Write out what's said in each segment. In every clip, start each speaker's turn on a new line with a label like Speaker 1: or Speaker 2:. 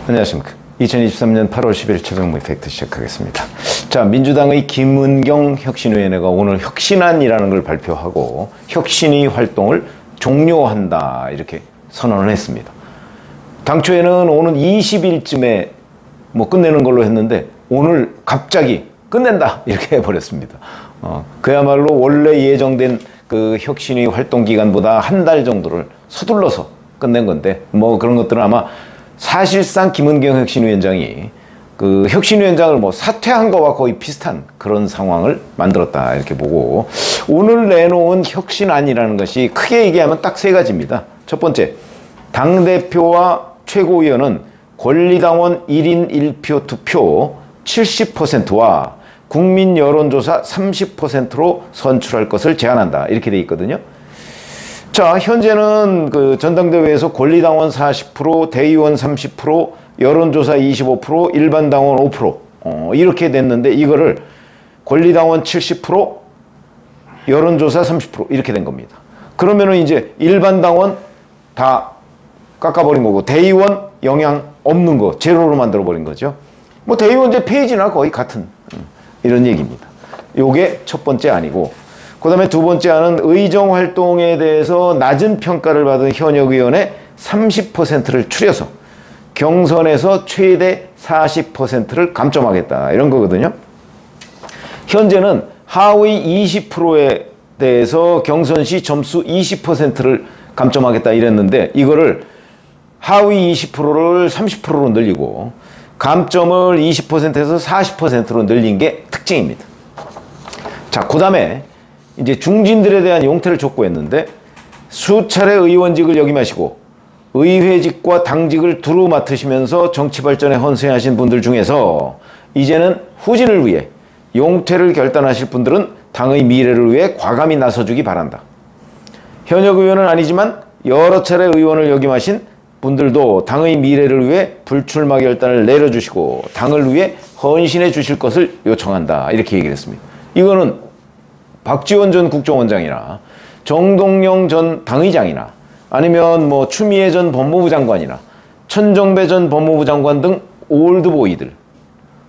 Speaker 1: 안녕하십니까. 2023년 8월 10일 최병무 이펙트 시작하겠습니다. 자, 민주당의 김은경 혁신위원회가 오늘 혁신안이라는 걸 발표하고 혁신위 활동을 종료한다 이렇게 선언을 했습니다. 당초에는 오는 20일쯤에 끝내는 걸로 했는데 오늘 갑자기 끝낸다 이렇게 해버렸습니다. 그야말로 원래 예정된 그 혁신위 활동 기간보다 한 달 정도를 서둘러서 끝낸 건데 그런 것들은 아마 사실상 김은경 혁신위원장이 그 혁신위원장을 사퇴한 거와 거의 비슷한 그런 상황을 만들었다 이렇게 보고, 오늘 내놓은 혁신안이라는 것이 크게 얘기하면 딱 세 가지입니다. 첫 번째, 당대표와 최고위원은 권리당원 1인 1표 투표 70%와 국민 여론조사 30%로 선출할 것을 제안한다 이렇게 돼 있거든요. 자, 현재는 그 전당대회에서 권리당원 40%, 대의원 30%, 여론조사 25%, 일반당원 5% 이렇게 됐는데, 이거를 권리당원 70%, 여론조사 30% 이렇게 된 겁니다. 그러면은 이제 일반당원 다 깎아버린 거고, 대의원 영향 없는 거 제로로 만들어버린 거죠. 대의원제 페이지나 거의 같은 이런 얘기입니다. 요게 첫 번째 아니고, 그 다음에 두 번째 안은 의정활동에 대해서 낮은 평가를 받은 현역 의원의 30%를 추려서 경선에서 최대 40%를 감점하겠다 이런 거거든요. 현재는 하위 20%에 대해서 경선 시 점수 20%를 감점하겠다 이랬는데, 이거를 하위 20%를 30%로 늘리고 감점을 20%에서 40%로 늘린 게 특징입니다. 자, 그 다음에 이제 중진들에 대한 용태를 촉구했는데, 수차례 의원직을 역임하시고 의회직과 당직을 두루 맡으시면서 정치 발전에 헌신하신 분들 중에서 이제는 후진을 위해 용태를 결단하실 분들은 당의 미래를 위해 과감히 나서주기 바란다. 현역 의원은 아니지만 여러 차례 의원을 역임하신 분들도 당의 미래를 위해 불출마 결단을 내려주시고 당을 위해 헌신해 주실 것을 요청한다 이렇게 얘기를 했습니다. 이거는 박지원 전 국정원장이나 정동영 전 당의장이나 아니면 추미애 전 법무부 장관이나 천정배 전 법무부 장관 등 올드보이들,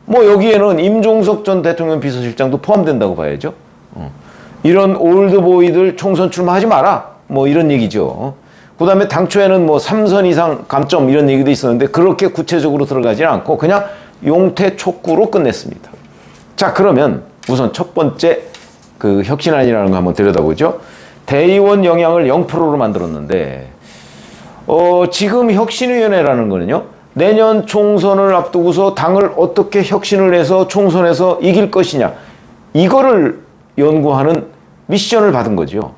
Speaker 1: 여기에는 임종석 전 대통령 비서실장도 포함된다고 봐야죠. 이런 올드보이들 총선 출마하지 마라 이런 얘기죠. 그 다음에 당초에는 3선 이상 감점 이런 얘기도 있었는데 그렇게 구체적으로 들어가지 않고 그냥 용태 촉구로 끝냈습니다. 자, 그러면 우선 첫 번째 그 혁신안이라는 거 한번 들여다보죠. 대의원 영향을 0%로 만들었는데, 지금 혁신위원회라는 거는요, 내년 총선을 앞두고서 당을 어떻게 혁신을 해서 총선에서 이길 것이냐, 이거를 연구하는 미션을 받은 거죠.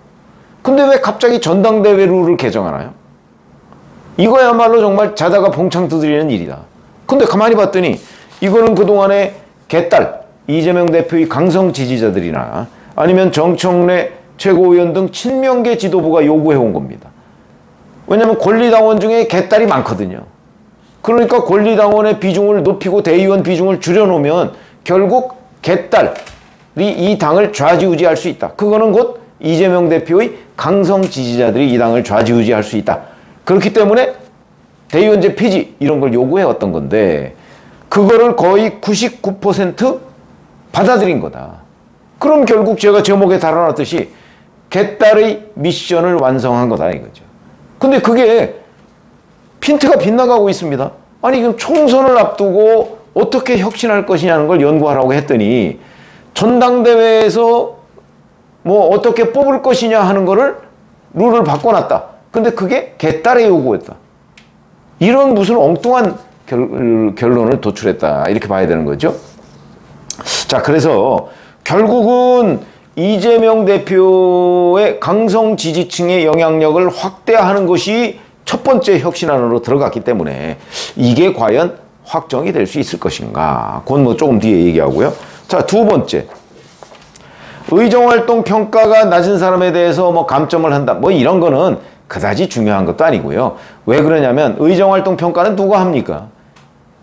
Speaker 1: 근데 왜 갑자기 전당대회 룰을 개정하나요? 이거야말로 정말 자다가 봉창 두드리는 일이다. 근데 가만히 봤더니 이거는 그동안의 개딸 이재명 대표의 강성 지지자들이나 아니면 정청래 최고위원 등 친명계 지도부가 요구해온 겁니다. 왜냐하면 권리당원 중에 개딸이 많거든요. 그러니까 권리당원의 비중을 높이고 대의원 비중을 줄여놓으면 결국 개딸이 이 당을 좌지우지할 수 있다. 그거는 곧 이재명 대표의 강성 지지자들이 이 당을 좌지우지할 수 있다. 그렇기 때문에 대의원제 폐지 이런 걸 요구해왔던 건데, 그거를 거의 99% 받아들인 거다. 그럼 결국 제가 제목에 달아놨듯이 개딸의 미션을 완성한 거다 이거죠. 근데 그게 핀트가 빗나가고 있습니다. 아니, 그럼 총선을 앞두고 어떻게 혁신할 것이냐는 걸 연구하라고 했더니 전당대회에서 어떻게 뽑을 것이냐 하는 거를 룰을 바꿔놨다. 근데 그게 개딸의 요구였다. 이런 무슨 엉뚱한 결론을 도출했다 이렇게 봐야 되는 거죠. 자, 그래서 결국은 이재명 대표의 강성 지지층의 영향력을 확대하는 것이 첫 번째 혁신안으로 들어갔기 때문에 이게 과연 확정이 될 수 있을 것인가, 그건 조금 뒤에 얘기하고요. 자, 두 번째, 의정활동 평가가 낮은 사람에 대해서 감점을 한다 이런 거는 그다지 중요한 것도 아니고요. 왜 그러냐면 의정활동 평가는 누가 합니까?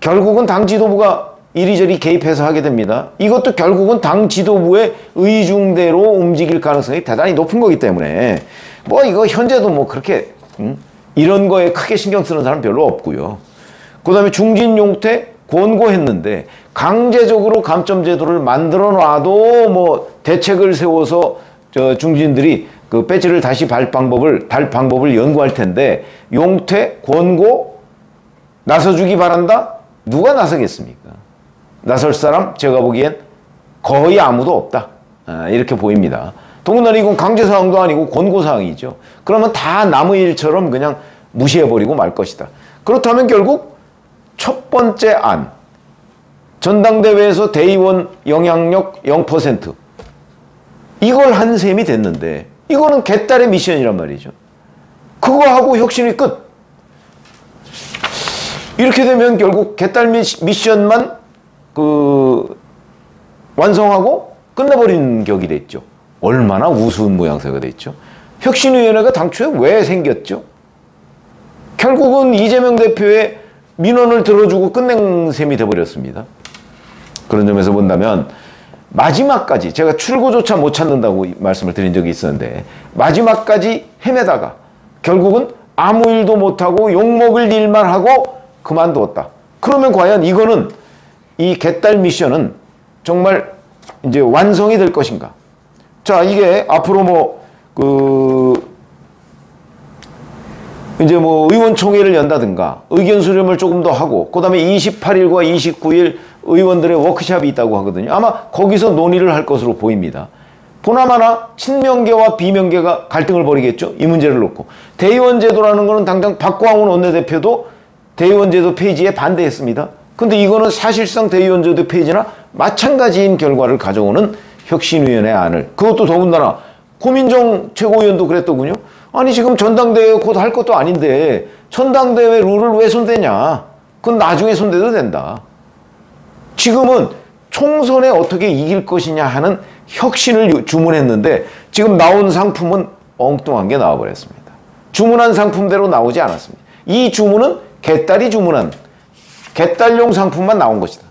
Speaker 1: 결국은 당 지도부가 이리저리 개입해서 하게 됩니다. 이것도 결국은 당 지도부의 의중대로 움직일 가능성이 대단히 높은 거기 때문에 이거 현재도 그렇게 이런 거에 크게 신경 쓰는 사람 별로 없고요. 그 다음에 중진, 용퇴 권고했는데 강제적으로 감점제도를 만들어 놔도 뭐 대책을 세워서 중진들이 그 배지를 다시 달 방법을 연구할 텐데 용퇴, 권고 나서주기 바란다? 누가 나서겠습니까? 나설 사람 제가 보기엔 거의 아무도 없다. 이렇게 보입니다. 더군다나 이건 강제사항도 아니고 권고사항이죠. 그러면 다 남의 일처럼 그냥 무시해버리고 말 것이다. 그렇다면 결국 첫 번째 안, 전당대회에서 대의원 영향력 0% 이걸 한 셈이 됐는데 이거는 개딸의 미션이란 말이죠. 그거 하고 혁신이 끝. 이렇게 되면 결국 개딸 미션만 완성하고 끝내버린 격이 됐죠. 얼마나 우스운 모양새가 됐죠. 혁신위원회가 당초에 왜 생겼죠? 결국은 이재명 대표의 민원을 들어주고 끝낸 셈이 돼버렸습니다. 그런 점에서 본다면 마지막까지 제가 출구조차 못 찾는다고 말씀을 드린 적이 있었는데 마지막까지 헤매다가 결국은 아무 일도 못하고 욕먹을 일만 하고 그만두었다. 그러면 과연 이거는 이 개딸 미션은 정말 이제 완성이 될 것인가? 자, 이게 앞으로 이제 의원총회를 연다든가 의견 수렴을 조금 더 하고 그다음에 28일과 29일 의원들의 워크숍이 있다고 하거든요. 아마 거기서 논의를 할 것으로 보입니다. 보나마나 친명계와 비명계가 갈등을 벌이겠죠. 이 문제를 놓고. 대의원제도라는 거는 당장 박광훈 원내대표도 대의원제도 폐지에 반대했습니다. 근데 이거는 사실상 대의원제도 폐지나 마찬가지인 결과를 가져오는 혁신위원회 안을, 그것도 더군다나 고민정 최고위원도 그랬더군요. 아니 지금 전당대회 곧 할 것도 아닌데 전당대회 룰을 왜 손대냐. 그건 나중에 손대도 된다. 지금은 총선에 어떻게 이길 것이냐 하는 혁신을 주문했는데 지금 나온 상품은 엉뚱한 게 나와버렸습니다. 주문한 상품대로 나오지 않았습니다. 이 주문은 개딸이 주문한 개딸용 상품만 나온 것이다.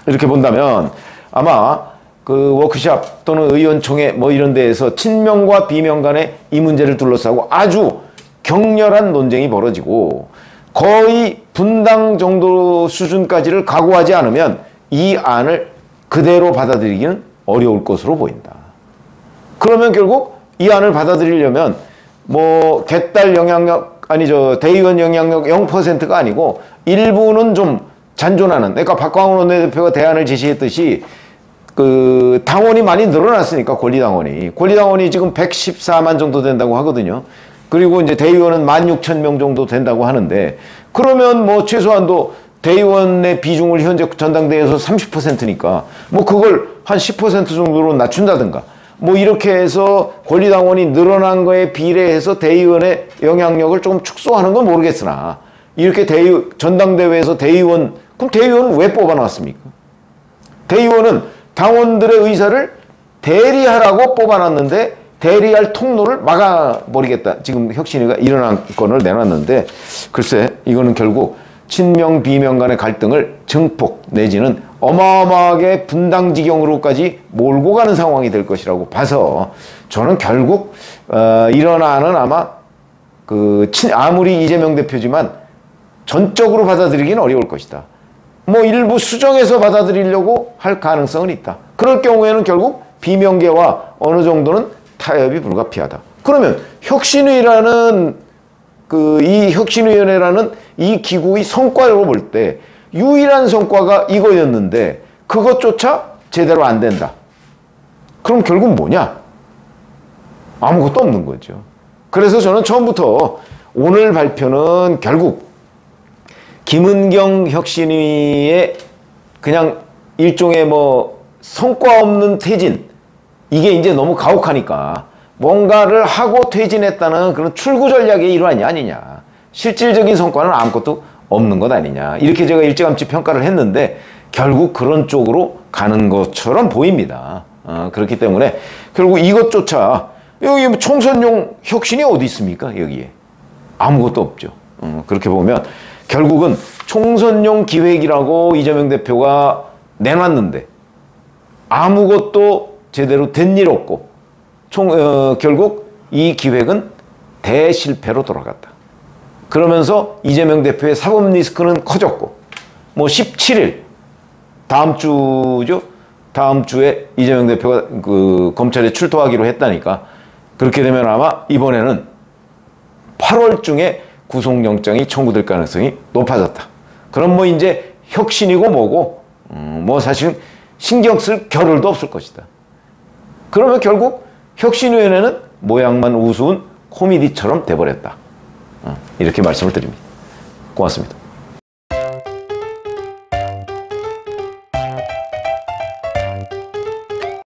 Speaker 1: 이렇게 본다면 아마 그 워크숍 또는 의원총회 이런 데에서 친명과 비명 간에 이 문제를 둘러싸고 아주 격렬한 논쟁이 벌어지고 거의 분당 정도 수준까지를 각오하지 않으면 이 안을 그대로 받아들이기는 어려울 것으로 보인다. 그러면 결국 이 안을 받아들이려면 개딸 영향력 대의원 영향력 0%가 아니고 일부는 좀 잔존하는, 그러니까 박광훈 원내대표가 대안을 제시했듯이 그 당원이 많이 늘어났으니까 권리당원이 지금 114만 정도 된다고 하거든요. 그리고 이제 대의원은 16,000명 정도 된다고 하는데 그러면 최소한도 대의원의 비중을 현재 전당대회에서 30%니까 그걸 한 10% 정도로 낮춘다든가 이렇게 해서 권리당원이 늘어난 거에 비례해서 대의원의 영향력을 조금 축소하는 건 모르겠으나 이렇게 전당대회에서 그럼 대의원은 왜 뽑아놨습니까? 대의원은 당원들의 의사를 대리하라고 뽑아놨는데 대리할 통로를 막아버리겠다. 지금 혁신위가 일어난 건을 내놨는데 글쎄 이거는 결국 친명 비명 간의 갈등을 증폭 내지는 어마어마하게 분당지경으로까지 몰고 가는 상황이 될 것이라고 봐서 저는 결국 일어나는 아마 아무리 이재명 대표지만 전적으로 받아들이기는 어려울 것이다. 일부 수정해서 받아들이려고 할 가능성은 있다. 그럴 경우에는 결국 비명계와 어느 정도는 타협이 불가피하다. 그러면 혁신위라는 이 혁신위원회라는 이 기구의 성과로 볼 때 유일한 성과가 이거였는데 그것조차 제대로 안 된다. 그럼 결국 뭐냐? 아무것도 없는 거죠. 그래서 저는 처음부터 오늘 발표는 결국 김은경 혁신위의 그냥 일종의 성과 없는 퇴진, 이게 이제 너무 가혹하니까 뭔가를 하고 퇴진했다는 그런 출구 전략의 일환이 아니냐. 실질적인 성과는 아무것도 없는 것 아니냐. 이렇게 제가 일찌감치 평가를 했는데 결국 그런 쪽으로 가는 것처럼 보입니다. 그렇기 때문에 결국 이것조차 여기 총선용 혁신이 어디 있습니까? 여기에 아무것도 없죠. 그렇게 보면 결국은 총선용 기획이라고 이재명 대표가 내놨는데 아무것도 제대로 된 일 없고 결국 이 기획은 대실패로 돌아갔다. 그러면서 이재명 대표의 사법 리스크는 커졌고, 뭐 17일 다음 주죠. 다음 주에 이재명 대표가 그 검찰에 출두하기로 했다니까, 그렇게 되면 아마 이번에는 8월 중에 구속영장이 청구될 가능성이 높아졌다. 그럼 뭐 이제 혁신이고 뭐고 뭐 사실은 신경 쓸 겨를도 없을 것이다. 그러면 결국 혁신위원회는 모양만 우스운 코미디처럼 돼버렸다. 이렇게 말씀을 드립니다. 고맙습니다.